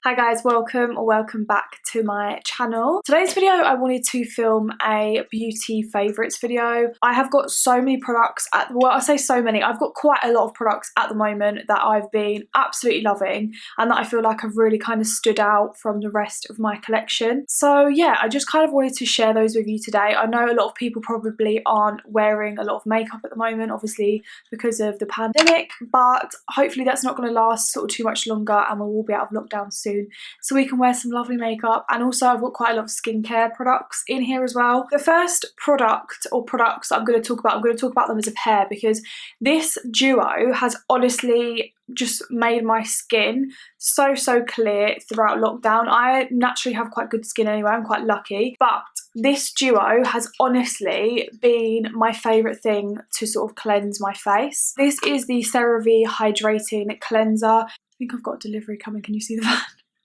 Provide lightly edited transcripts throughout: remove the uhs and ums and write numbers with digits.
Hi guys, welcome or welcome back to my channel. Today's video I wanted to film a beauty favourites video. I have got so many products well, I say so many, I've got quite a lot of products at the moment that I've been absolutely loving and that I feel like have really kind of stood out from the rest of my collection. So yeah, I just kind of wanted to share those with you today. I know a lot of people probably aren't wearing a lot of makeup at the moment, obviously because of the pandemic, but hopefully that's not going to last sort of too much longer and we will be out of lockdown soon, so we can wear some lovely makeup. And also I've got quite a lot of skincare products in here as well. The first product or products I'm going to talk about them as a pair, because this duo has honestly just made my skin so clear throughout lockdown. I naturally have quite good skin anyway, I'm quite lucky, but this duo has honestly been my favourite thing to sort of cleanse my face. This is the Cerave Hydrating Cleanser. I think I've got a delivery coming, can you see the van?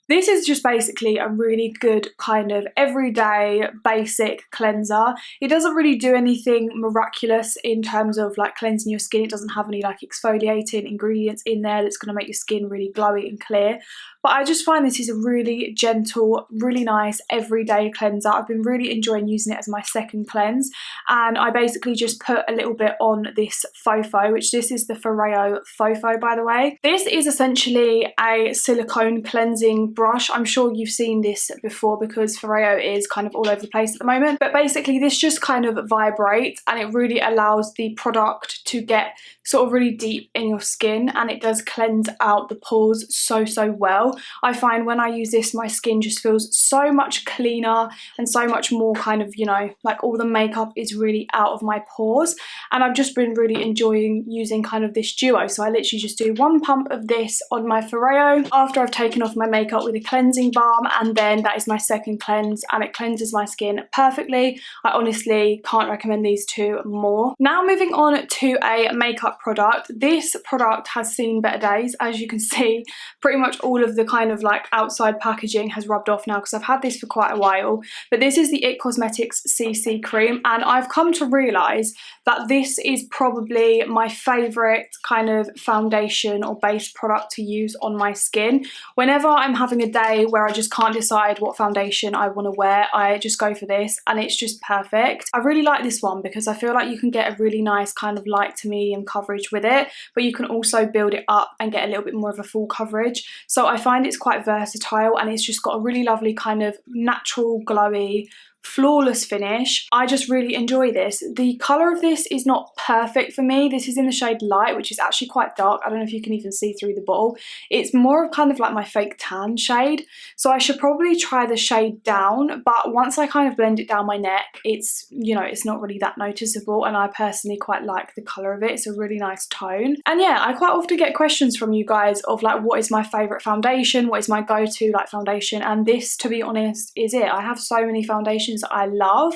This is just basically a really good kind of everyday basic cleanser. It doesn't really do anything miraculous in terms of like cleansing your skin. It doesn't have any like exfoliating ingredients in there that's going to make your skin really glowy and clear. But I just find this is a really gentle, really nice everyday cleanser. I've been really enjoying using it as my second cleanse, and I basically just put a little bit on this fofo, which this is the Foreo fofo, by the way. This is essentially a silicone cleansing brush. I'm sure you've seen this before because Foreo is kind of all over the place at the moment, but basically this just kind of vibrates and it really allows the product to get sort of really deep in your skin, and it does cleanse out the pores so well. I find when I use this, my skin just feels so much cleaner and so much more kind of, you know, like all the makeup is really out of my pores, and I've just been really enjoying using kind of this duo. So I literally just do one pump of this on my Foreo after I've taken off my makeup with a cleansing balm, and then that is my second cleanse and it cleanses my skin perfectly. I honestly can't recommend these two more. Now moving on to a makeup product. This product has seen better days. As you can see, pretty much all of the kind of like outside packaging has rubbed off now because I've had this for quite a while, but this is the IT Cosmetics CC cream, and I've come to realise that this is probably my favourite kind of foundation or base product to use on my skin. Whenever I'm having a day where I just can't decide what foundation I want to wear, I just go for this and it's just perfect. I really like this one because I feel like you can get a really nice kind of light to medium coverage with it, but you can also build it up and get a little bit more of a full coverage. So I find it's quite versatile and it's just got a really lovely kind of natural glowy flawless finish. I just really enjoy this. The colour of this is not perfect for me. This is in the shade Light, which is actually quite dark. I don't know if you can even see through the bottle. It's more of kind of like my fake tan shade, so I should probably try the shade down, but once I kind of blend it down my neck, it's, you know, it's not really that noticeable, and I personally quite like the colour of it. It's a really nice tone. And yeah, I quite often get questions from you guys of like, what is my favourite foundation, what is my go-to like foundation, and this, to be honest, is it. I have so many foundations that I love,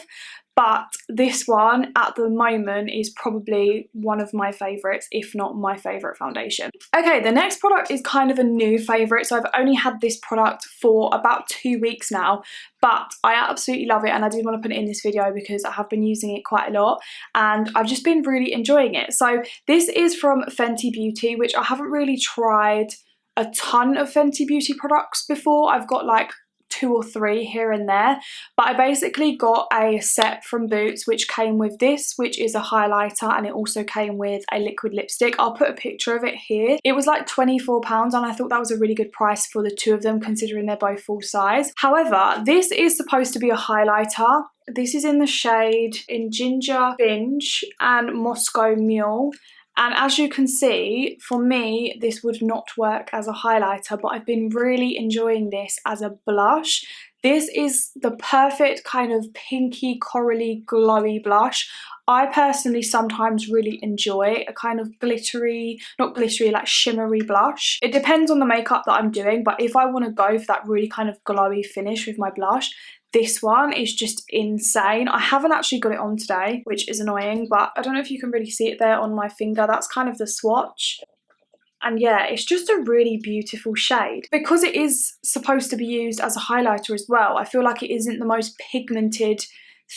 but this one at the moment is probably one of my favourites, if not my favourite foundation. Okay, the next product is kind of a new favourite. So I've only had this product for about 2 weeks now, but I absolutely love it and I did want to put it in this video because I have been using it quite a lot and I've just been really enjoying it. So this is from Fenty Beauty, which I haven't really tried a ton of Fenty Beauty products before. I've got like 2 or 3 here and there, but I basically got a set from Boots which came with this, which is a highlighter, and it also came with a liquid lipstick. I'll put a picture of it here. It was like £24 and I thought that was a really good price for the two of them considering they're both full size. However, this is supposed to be a highlighter. This is in the shade in Ginger Binge and Moscow Mule. And as you can see, for me, this would not work as a highlighter, but I've been really enjoying this as a blush. This is the perfect kind of pinky, corally, glowy blush. I personally sometimes really enjoy a kind of glittery, not glittery, like shimmery blush. It depends on the makeup that I'm doing, but if I want to go for that really kind of glowy finish with my blush, this one is just insane. I haven't actually got it on today, which is annoying, but I don't know if you can really see it there on my finger. That's kind of the swatch. And yeah, it's just a really beautiful shade. Because it is supposed to be used as a highlighter as well, I feel like it isn't the most pigmented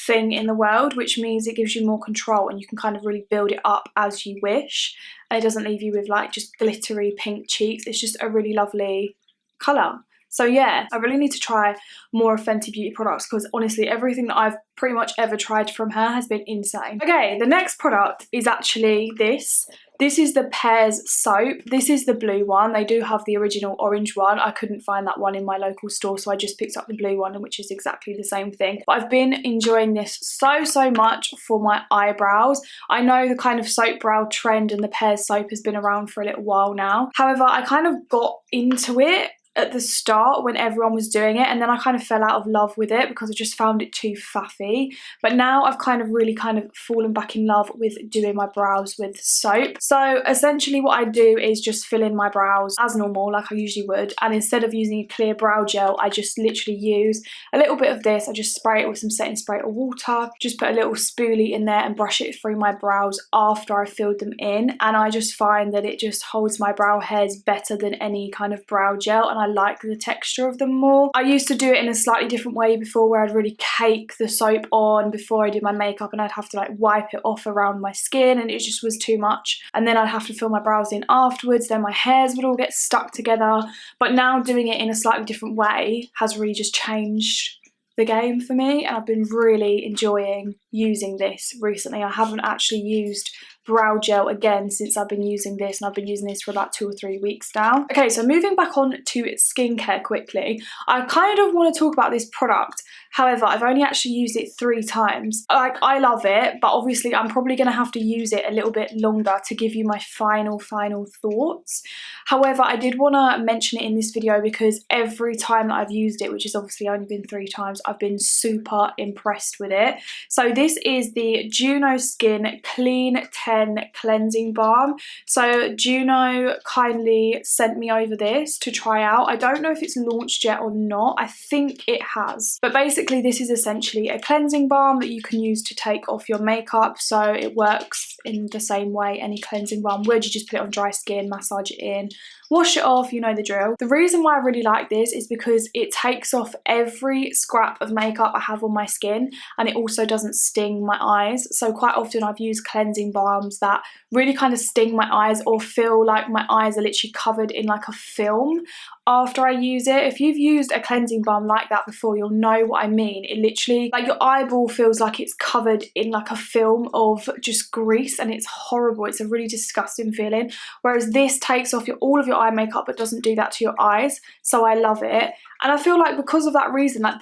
thing in the world, which means it gives you more control and you can kind of really build it up as you wish. And it doesn't leave you with like just glittery pink cheeks. It's just a really lovely colour. So yeah, I really need to try more of Fenty Beauty products because honestly everything that I've pretty much ever tried from her has been insane. Okay, the next product is actually this. This is the Pears Soap. This is the blue one. They do have the original orange one. I couldn't find that one in my local store, so I just picked up the blue one, which is exactly the same thing. But I've been enjoying this so much for my eyebrows. I know the kind of soap brow trend and the Pears Soap has been around for a little while now. However, I kind of got into it at the start when everyone was doing it, and then I kind of fell out of love with it because I just found it too faffy. But now I've really fallen back in love with doing my brows with soap. So essentially what I do is just fill in my brows as normal, like I usually would, and instead of using a clear brow gel, I just literally use a little bit of this. I just spray it with some setting spray or water, just put a little spoolie in there and brush it through my brows after I filled them in, and I just find that it just holds my brow hairs better than any kind of brow gel, and I like the texture of them more. I used to do it in a slightly different way before, where I'd really cake the soap on before I did my makeup, and I'd have to like wipe it off around my skin, and it just was too much, and then I'd have to fill my brows in afterwards, then my hairs would all get stuck together. But now doing it in a slightly different way has really just changed the game for me, and I've been really enjoying using this recently. I haven't actually used brow gel again since I've been using this, and I've been using this for about 2 or 3 weeks now. Okay, so moving back on to skincare quickly, I kind of want to talk about this product. However, I've only actually used it 3 times. Like, I love it, but obviously I'm probably going to have to use it a little bit longer to give you my final thoughts. However, I did want to mention it in this video because every time that I've used it, which has obviously only been 3 times, I've been super impressed with it. So this is the Juno Skin Clean 10 Cleansing Balm. So Juno kindly sent me over this to try out. I don't know if it's launched yet or not. I think it has. But basically this is essentially a cleansing balm that you can use to take off your makeup. So it works in the same way any cleansing balm would. You just put it on dry skin, massage it in, wash it off, you know the drill. The reason why I really like this is because it takes off every scrap of makeup I have on my skin, and it also doesn't sting my eyes. So quite often I've used cleansing balms that really kind of sting my eyes or feel like my eyes are literally covered in like a film after I use it. If you've used a cleansing balm like that before, you'll know what I mean. It literally, like, your eyeball feels like it's covered in like a film of just grease, and it's horrible. It's a really disgusting feeling. Whereas this takes off all of your eye makeup but doesn't do that to your eyes. So I love it. And I feel like because of that reason, like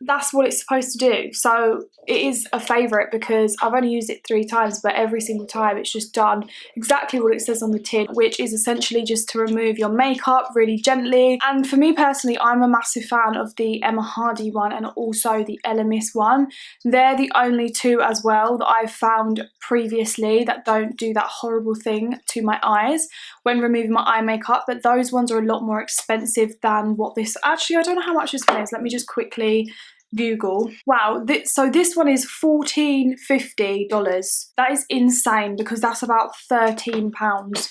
that's what it's supposed to do. So it is a favourite because I've only used it 3 times, but every single time it's just done exactly what it says on the tin, which is essentially just to remove your makeup really gently. And for me personally, I'm a massive fan of the Emma Hardy one and also the Elemis one. They're the only 2 as well that I've found previously that don't do that horrible thing to my eyes when removing my eye makeup, but those ones are a lot more expensive than what this, actually I don't know how much this one is, let me just quickly Google. Wow, so this one is $14.50. That is insane because that's about £13.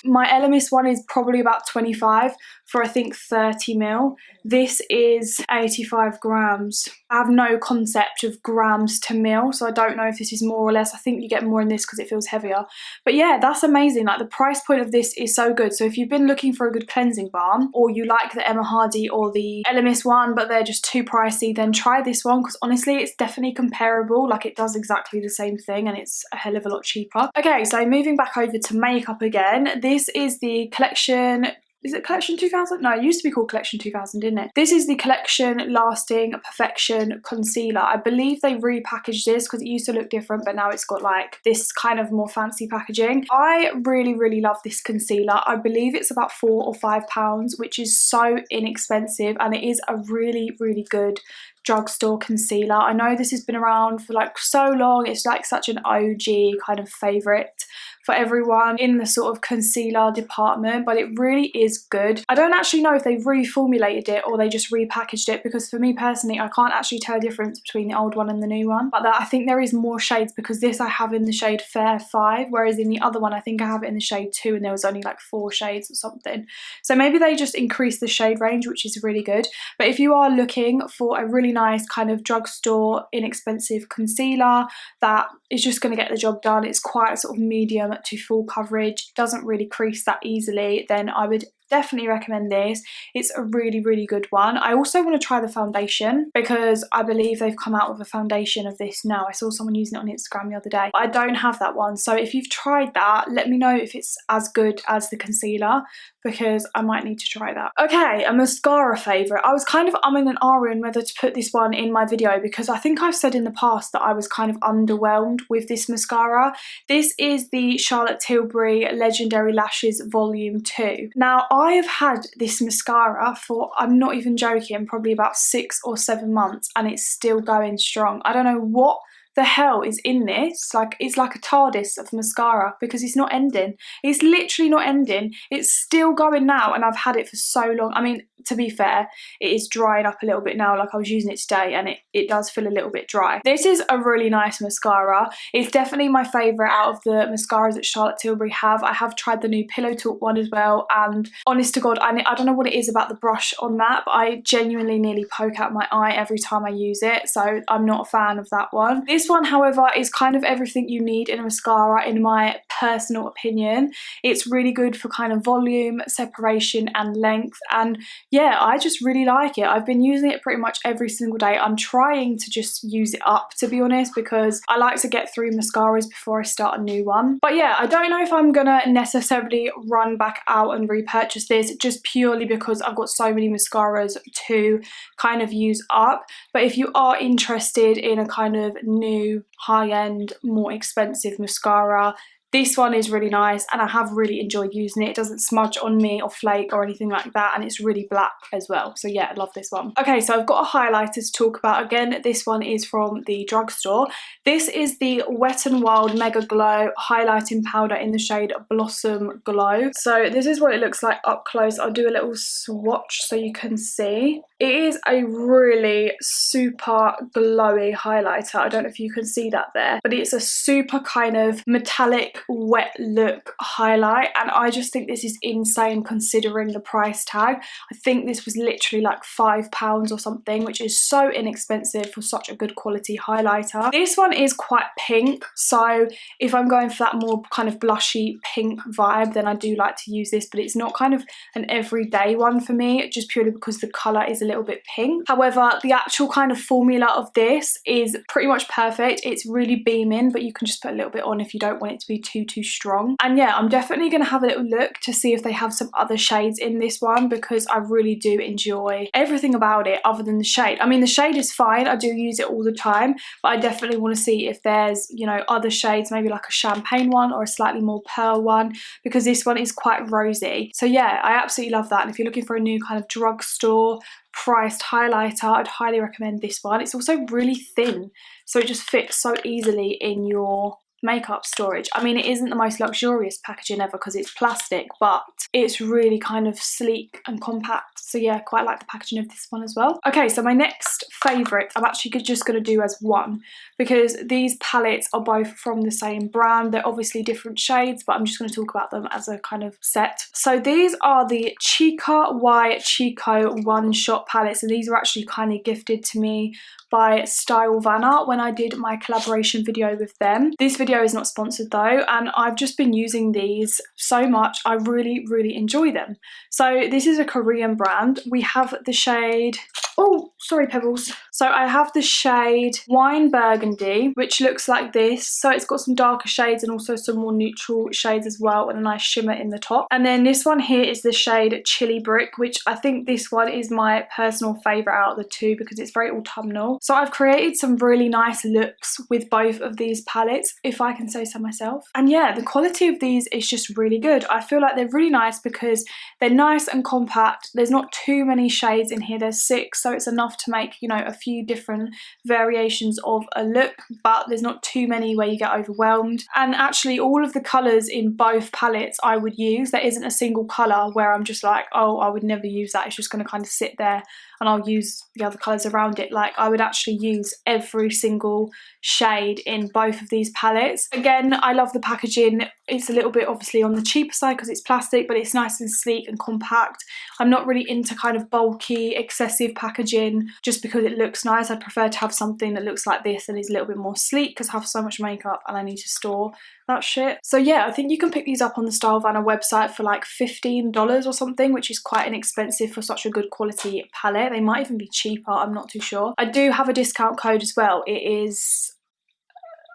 My Elemis one is probably about 25 for I think 30ml. This is 85 grams. I have no concept of grams to mil, so I don't know if this is more or less. I think you get more in this because it feels heavier. But yeah, that's amazing. Like, the price point of this is so good. So if you've been looking for a good cleansing balm, or you like the Emma Hardy or the Elemis one but they're just too pricey, then try this one because honestly it's definitely comparable. Like, it does exactly the same thing and it's a hell of a lot cheaper. Okay, so moving back over to makeup again. This is the collection. Is it Collection 2000? No, it used to be called Collection 2000, didn't it? This is the Collection Lasting Perfection Concealer. I believe they repackaged this because it used to look different, but now it's got like this kind of more fancy packaging. I really love this concealer. I believe it's about £4 or £5, which is so inexpensive, and it is a really good drugstore concealer. I know this has been around for like so long. It's like such an OG kind of favourite for everyone in the sort of concealer department, but it really is good. I don't actually know if they've reformulated it or they just repackaged it, because for me personally I can't actually tell a difference between the old one and the new one, but I think there is more shades because this I have in the shade Fair 5, whereas in the other one I think I have it in the shade 2 and there was only like 4 shades or something. So maybe they just increased the shade range, which is really good. But if you are looking for a really nice kind of drugstore inexpensive concealer that is just going to get the job done, it's quite sort of medium to full coverage, doesn't really crease that easily, then I would definitely recommend this. It's a really, really good one. I also want to try the foundation because I believe they've come out with a foundation of this now. I saw someone using it on Instagram the other day. I don't have that one, so if you've tried that, let me know if it's as good as the concealer, because I might need to try that. Okay, a mascara favourite. I was kind of umming and ahhing whether to put this one in my video because I think I've said in the past that I was kind of underwhelmed with this mascara. This is the Charlotte Tilbury Legendary Lashes Volume 2. Now, I have had this mascara for, I'm not even joking, probably about 6 or 7 months, and it's still going strong. I don't know what the hell is in this. Like, it's like a TARDIS of mascara because it's not ending. It's literally not ending. It's still going now, and I've had it for so long. I mean, to be fair, it is drying up a little bit now. Like, I was using it today and it does feel a little bit dry. This is a really nice mascara. It's definitely my favourite out of the mascaras that Charlotte Tilbury have. I have tried the new Pillow Talk one as well, and honest to God, I don't know what it is about the brush on that, but I genuinely nearly poke out my eye every time I use it, so I'm not a fan of that one. This one, however, is kind of everything you need in a mascara in my personal opinion. It's really good for kind of volume, separation and length, and yeah, I just really like it. I've been using it pretty much every single day. I'm trying to just use it up, to be honest, because I like to get through mascaras before I start a new one. But yeah, I don't know if I'm gonna necessarily run back out and repurchase this just purely because I've got so many mascaras to kind of use up. But if you are interested in a kind of new, high-end, more expensive mascara, this one is really nice, and I have really enjoyed using it. It doesn't smudge on me or flake or anything like that, and it's really black as well. So yeah, I love this one. Okay, so I've got a highlighter to talk about. Again, this one is from the drugstore. This is the Wet n Wild Mega Glow Highlighting Powder in the shade Blossom Glow. So this is what it looks like up close. I'll do a little swatch so you can see. It is a really super glowy highlighter. I don't know if you can see that there, but it's a super kind of metallic wet look highlight, and I just think this is insane considering the price tag. I think this was literally like £5 or something, which is so inexpensive for such a good quality highlighter. This one is quite pink, so if I'm going for that more kind of blushy pink vibe, then I do like to use this, but it's not kind of an everyday one for me, just purely because the colour is a little bit pink. However, the actual kind of formula of this is pretty much perfect. It's really beaming, but you can just put a little bit on if you don't want it to be too strong. And yeah, I'm definitely going to have a little look to see if they have some other shades in this one, because I really do enjoy everything about it other than the shade. I mean, the shade is fine, I do use it all the time, but I definitely want to see if there's, you know, other shades, maybe like a champagne one or a slightly more pearl one, because this one is quite rosy. So yeah, I absolutely love that, and if you're looking for a new kind of drugstore priced highlighter, I'd highly recommend this one. It's also really thin, so it just fits so easily in your makeup storage. I mean, it isn't the most luxurious packaging ever because it's plastic, but it's really kind of sleek and compact. So yeah, quite like the packaging of this one as well. Okay, so my next favourite, I'm actually just going to do as one, because these palettes are both from the same brand. They're obviously different shades, but I'm just going to talk about them as a kind of set. So these are the Chica y Chico one-shot palettes, and these were actually kind of gifted to me by Style Vanna when I did my collaboration video with them. This video is not sponsored though, and I've just been using these so much. I really enjoy them. So this is a Korean brand. We have the shade, oh sorry Pebbles. So I have the shade Wine Burgundy, which looks like this. So it's got some darker shades and also some more neutral shades as well, and a nice shimmer in the top. And then this one here is the shade Chili Brick, which I think this one is my personal favourite out of the two because it's very autumnal. So I've created some really nice looks with both of these palettes, if I can say so myself. And yeah, the quality of these is just really good. I feel like they're really nice because they're nice and compact. There's not too many shades in here. There's 6, so it's enough to make, you know, a few different variations of a look, but there's not too many where you get overwhelmed. And actually all of the colours in both palettes I would use. There isn't a single colour where I'm just like, oh, I would never use that. It's just going to kind of sit there and I'll use the other colours around it. Like, I would actually use every single shade in both of these palettes. Again, I love the packaging. It's a little bit obviously on the cheaper side because it's plastic, but it's nice and sleek and compact. I'm not really into kind of bulky, excessive packaging just because it looks nice. I'd prefer to have something that looks like this and is a little bit more sleek because I have so much makeup and I need to store that shit. So yeah, I think you can pick these up on the Style Vanna website for like $15 or something, which is quite inexpensive for such a good quality palette. They might even be cheaper, I'm not too sure. I do have a discount code as well. It is,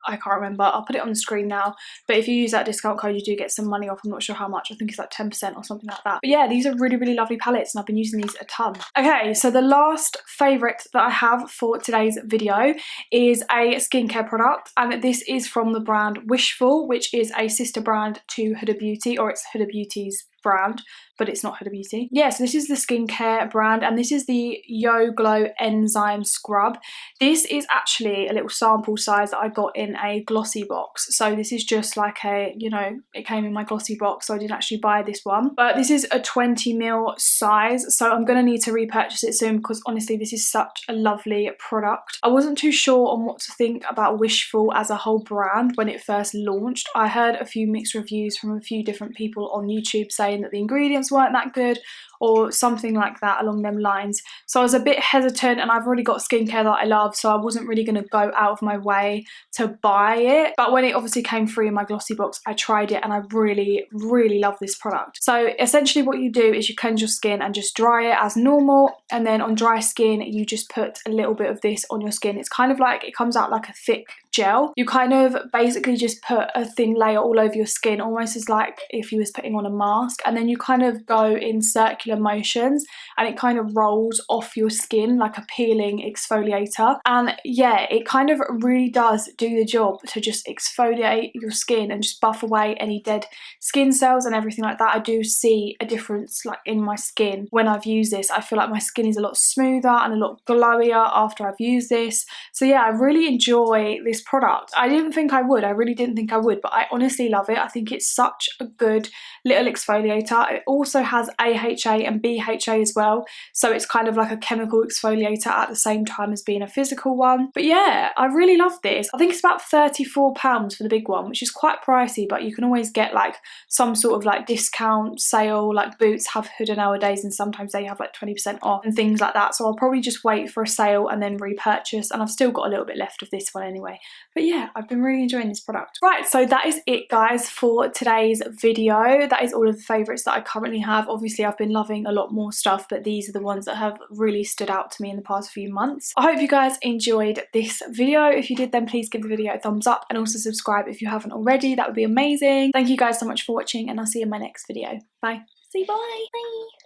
I can't remember, I'll put it on the screen now, but if you use that discount code you do get some money off. I'm not sure how much, I think it's like 10% or something like that. But yeah, these are really, really lovely palettes and I've been using these a ton. Okay, so the last favourite that I have for today's video is a skincare product, and this is from the brand Wishful, which is a sister brand to Huda Beauty, or it's Huda Beauty's brand, but it's not Huda Beauty. Yeah, so this is the skincare brand, and this is the Yo Glow Enzyme Scrub. This is actually a little sample size that I got in a glossy box. So this is just like a, you know, it came in my glossy box, so I didn't actually buy this one. But this is a 20ml size, so I'm going to need to repurchase it soon because honestly this is such a lovely product. I wasn't too sure on what to think about Wishful as a whole brand when it first launched. I heard a few mixed reviews from a few different people on YouTube saying that the ingredients weren't that good or something like that along them lines. So I was a bit hesitant, and I've already got skincare that I love, so I wasn't really going to go out of my way to buy it. But when it obviously came free in my glossy box, I tried it and I really, really love this product. So essentially what you do is you cleanse your skin and just dry it as normal, and then on dry skin you just put a little bit of this on your skin. It's kind of like, it comes out like a thick gel. You kind of basically just put a thin layer all over your skin, almost as like if you was putting on a mask, and then you kind of go in circular motions and it kind of rolls off your skin like a peeling exfoliator. And yeah, it kind of really does do the job to just exfoliate your skin and just buff away any dead skin cells and everything like that. I do see a difference like in my skin when I've used this. I feel like my skin is a lot smoother and a lot glowier after I've used this. So yeah, I really enjoy this product. I didn't think I would, I really didn't think I would, but I honestly love it. I think it's such a good little exfoliator. It also has AHA and BHA as well, so it's kind of like a chemical exfoliator at the same time as being a physical one. But yeah, I really love this. I think it's about £34 for the big one, which is quite pricey, but you can always get like some sort of like discount sale, like Boots have Huda nowadays and sometimes they have like 20% off and things like that. So I'll probably just wait for a sale and then repurchase, and I've still got a little bit left of this one anyway. But yeah, I've been really enjoying this product. Right, so that is it guys for today's video. That is all of the favourites that I currently have. Obviously I've been loving a lot more stuff, but these are the ones that have really stood out to me in the past few months. I hope you guys enjoyed this video. If you did, then please give the video a thumbs up and also subscribe if you haven't already. That would be amazing. Thank you guys so much for watching, and I'll see you in my next video. Bye. See you, bye. Bye.